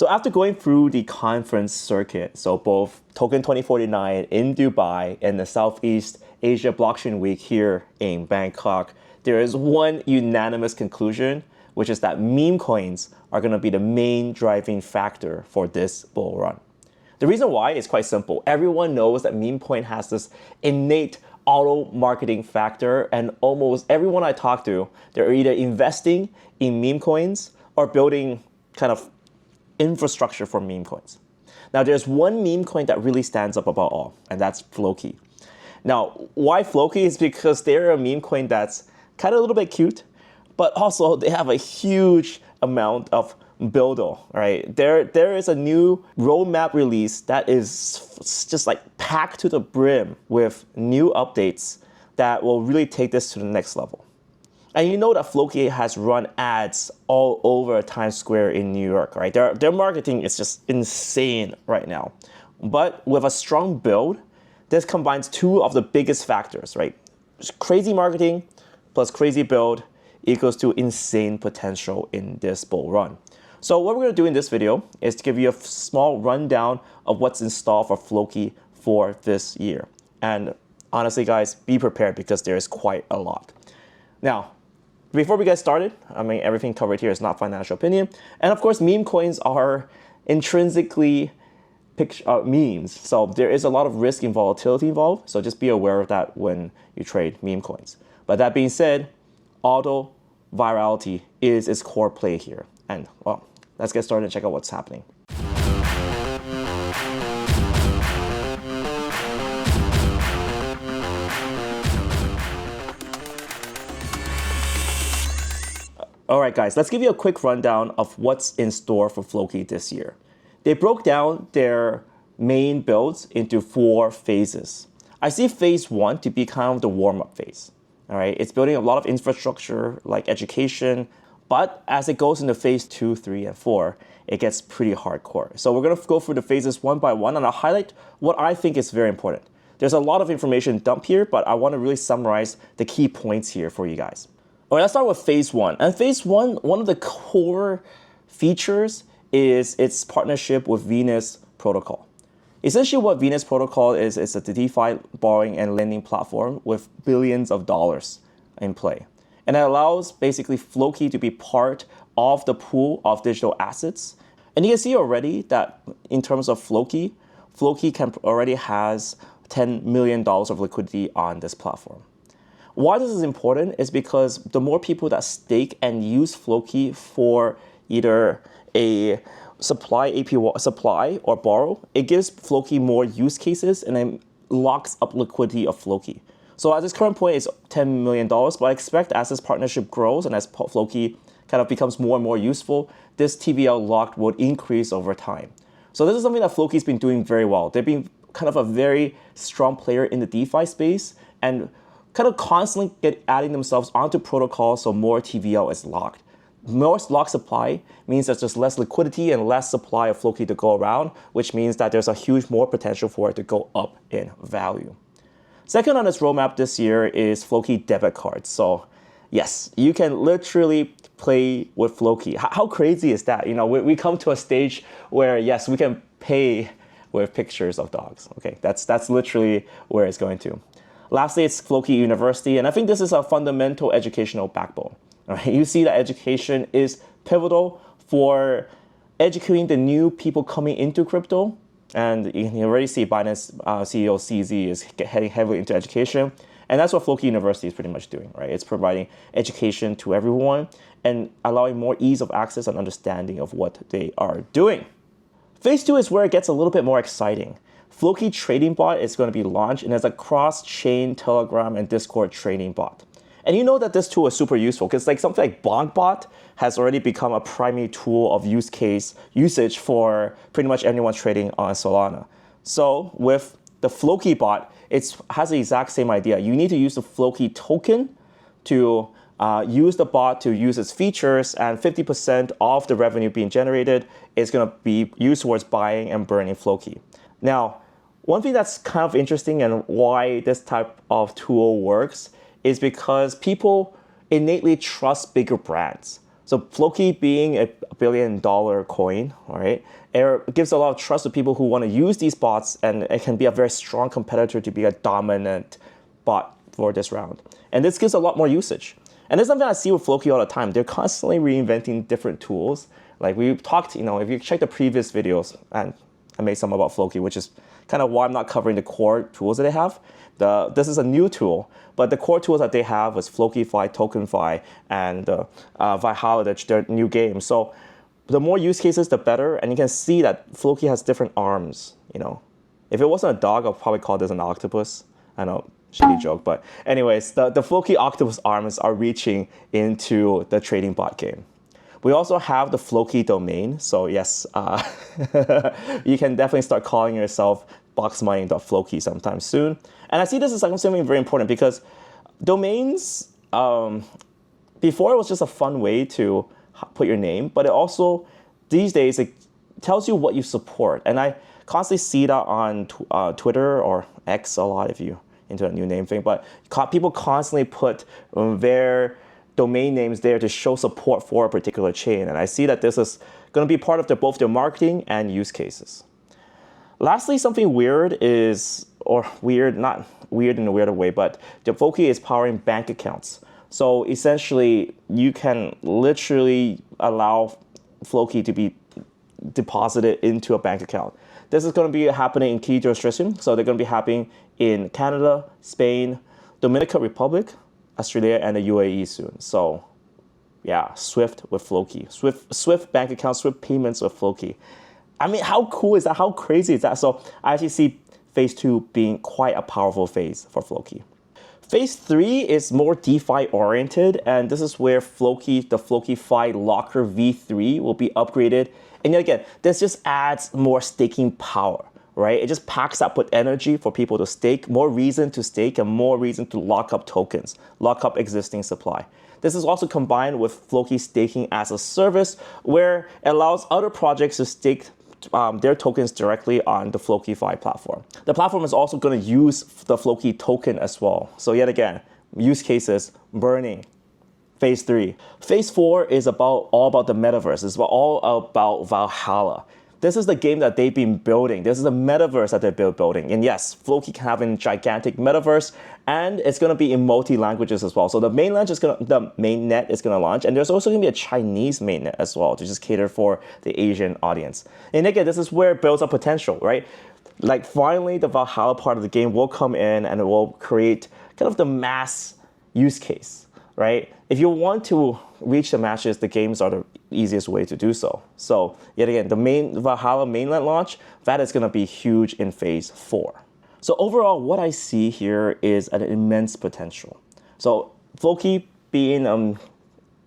So after going through the conference circuit, so both Token 2049 in Dubai and the Southeast Asia Blockchain Week here in Bangkok, there is one unanimous conclusion, which is that meme coins are going to be the main driving factor for this bull run. The reason why is quite simple. Everyone knows that meme coin has this innate auto marketing factor, and almost everyone I talk to, they're either investing in meme coins or building kind of infrastructure for meme coins. Now, there's one meme coin that really stands up above all, and that's Floki. Now, why Floki is because they're a meme coin that's kind of a little bit cute, but also they have a huge amount of build, right? There is a new roadmap release that is just like packed to the brim with new updates that will really take this to the next level. And you know that Floki has run ads all over Times Square in New York, right? Their marketing is just insane right now. But with a strong build, this combines two of the biggest factors, right? Crazy marketing plus crazy build equals to insane potential in this bull run. So what we're going to do in this video is to give you a small rundown of what's in store for Floki for this year. And honestly, guys, be prepared because there is quite a lot. Now, before we get started, I mean, everything covered here is not financial opinion. And of course, meme coins are intrinsically memes. So there is a lot of risk and volatility involved. So just be aware of that when you trade meme coins. But that being said, auto virality is its core play here. And well, let's get started and check out what's happening. All right, guys, let's give you a quick rundown of what's in store for Floki this year. They broke down their main builds into 4 phases. I see phase 1 to be kind of the warm-up phase. All right, it's building a lot of infrastructure like education, but as it goes into phase 2, 3, and 4, it gets pretty hardcore. So we're gonna go through the phases one by one, and I'll highlight what I think is very important. There's a lot of information dumped here, but I wanna really summarize the key points here for you guys. All right, let's start with phase 1. And phase 1, one of the core features is its partnership with Venus Protocol. Essentially what Venus Protocol is, it's a DeFi borrowing and lending platform with billions of dollars in play. And it allows basically Floki to be part of the pool of digital assets. And you can see already that in terms of Floki already has $10 million of liquidity on this platform. Why this is important is because the more people that stake and use Floki for either a supply or borrow, it gives Floki more use cases and then locks up liquidity of Floki. So at this current point, it's $10 million, but I expect as this partnership grows and as Floki kind of becomes more and more useful, this TVL locked would increase over time. So this is something that Floki's been doing very well. They've been kind of a very strong player in the DeFi space and kind of constantly adding themselves onto protocols so more TVL is locked. More locked supply means there's just less liquidity and less supply of Floki to go around, which means that there's a huge more potential for it to go up in value. Second on this roadmap this year is Floki debit cards. So yes, you can literally play with Floki. How crazy is that? You know, we come to a stage where yes, we can pay with pictures of dogs. Okay, that's literally where it's going to. Lastly, it's Floki University, and I think this is a fundamental educational backbone. All right? You see that education is pivotal for educating the new people coming into crypto, and you can already see Binance CEO CZ is heading heavily into education, and that's what Floki University is pretty much doing, right? It's providing education to everyone and allowing more ease of access and understanding of what they are doing. Phase 2 is where it gets a little bit more exciting. Floki Trading Bot is going to be launched, and it's a cross-chain Telegram and Discord trading bot. And you know that this tool is super useful because like something like BondBot has already become a primary tool of usage for pretty much anyone trading on Solana. So with the Floki bot, it has the exact same idea. You need to use the Floki token to use the bot to use its features, and 50% of the revenue being generated is going to be used towards buying and burning Floki. Now, one thing that's kind of interesting and why this type of tool works is because people innately trust bigger brands. So Floki being a billion-dollar coin, all right, it gives a lot of trust to people who want to use these bots, and it can be a very strong competitor to be a dominant bot for this round. And this gives a lot more usage. And this is something I see with Floki all the time. They're constantly reinventing different tools. Like we talked, if you check the previous videos, and I made some about Floki, which is kind of why I'm not covering the core tools that they have. This is a new tool, but the core tools that they have was Flokify, TokenFi, and Valhalla, their new game. So the more use cases, the better. And you can see that Floki has different arms. If it wasn't a dog, I'll probably call this an octopus. I know, shitty joke, but anyways, the Floki octopus arms are reaching into the trading bot game. We also have the Floki domain. So yes, you can definitely start calling yourself boxmining.floki sometime soon. And I see this as something very important because domains, before it was just a fun way to put your name, but it also, these days, it tells you what you support. And I constantly see that on Twitter or X a lot if you into a new name thing, but people constantly put their domain names there to show support for a particular chain. And I see that this is going to be part of both their marketing and use cases. Lastly, something weird is, or weird, not weird in a weird way, but the Floki is powering bank accounts. So essentially, you can literally allow Floki to be deposited into a bank account. This is going to be happening in key jurisdictions. So they're going to be happening in Canada, Spain, Dominican Republic, Australia, and the UAE soon. So yeah, Swift with Floki. Swift bank account, Swift payments with Floki. I mean, how cool is that? How crazy is that? So I actually see phase 2 being quite a powerful phase for Floki. Phase 3 is more DeFi oriented, and this is where Floki, the Flokify Locker V3 will be upgraded. And yet again, this just adds more staking power, right? It just packs up with energy for people to stake, more reason to stake, and more reason to lock up tokens, lock up existing supply. This is also combined with Floki staking as a service, where it allows other projects to stake their tokens directly on the Flokify platform. The platform is also going to use the Floki token as well. So yet again, use cases, burning. Phase 3. Phase 4 is all about the metaverse. It's all about Valhalla. This is the game that they've been building. This is the metaverse that they're building. And yes, Floki can have a gigantic metaverse, and it's going to be in multi-languages as well. So the mainnet is going to launch, and there's also going to be a Chinese mainnet as well to just cater for the Asian audience. And again, this is where it builds up potential, right? Like finally, the Valhalla part of the game will come in, and it will create kind of the mass use case, right? If you want to reach the matches, the games are the easiest way to do so. So yet again, the Valhalla mainnet launch, that is going to be huge in phase 4. So overall, what I see here is an immense potential. So Floki being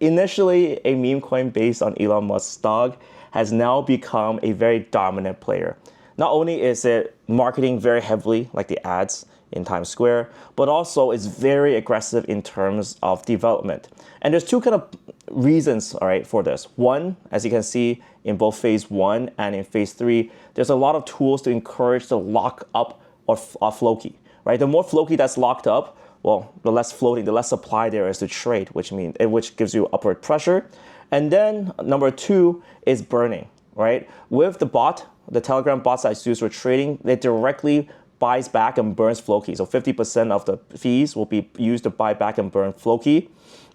initially a meme coin based on Elon Musk's dog has now become a very dominant player. Not only is it marketing very heavily, like the ads in Times Square, but also it's very aggressive in terms of development. And there's two kind of reasons, all right, for this. One, as you can see in both phase 1 and in phase 3, there's a lot of tools to encourage the lock up of Floki, right? The more Floki that's locked up, well, the less floating, the less supply there is to trade, which gives you upward pressure. And then number 2 is burning, right? With the bot, the Telegram bots that's used for trading, they directly buys back and burns Floki. So 50% of the fees will be used to buy back and burn Floki.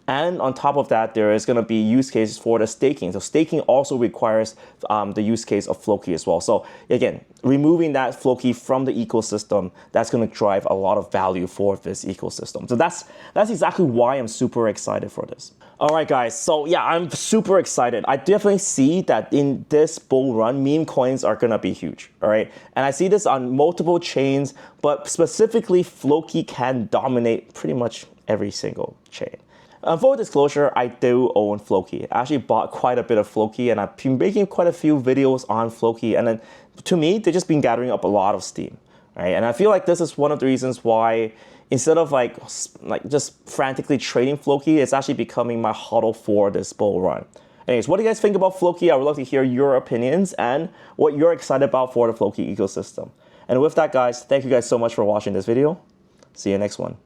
And on top of that, there is going to be use cases for the staking. So staking also requires the use case of Floki as well. So again, removing that Floki from the ecosystem, that's going to drive a lot of value for this ecosystem. So that's exactly why I'm super excited for this. All right, guys. So yeah, I'm super excited. I definitely see that in this bull run, meme coins are going to be huge. All right. And I see this on multiple chains, but specifically Floki can dominate pretty much every single chain. Full disclosure, I do own Floki. I actually bought quite a bit of Floki, and I've been making quite a few videos on Floki. And then to me, they've just been gathering up a lot of steam, right? And I feel like this is one of the reasons why instead of like just frantically trading Floki, it's actually becoming my hodl for this bull run. Anyways, what do you guys think about Floki? I would love to hear your opinions and what you're excited about for the Floki ecosystem. And with that, guys, thank you guys so much for watching this video. See you next one.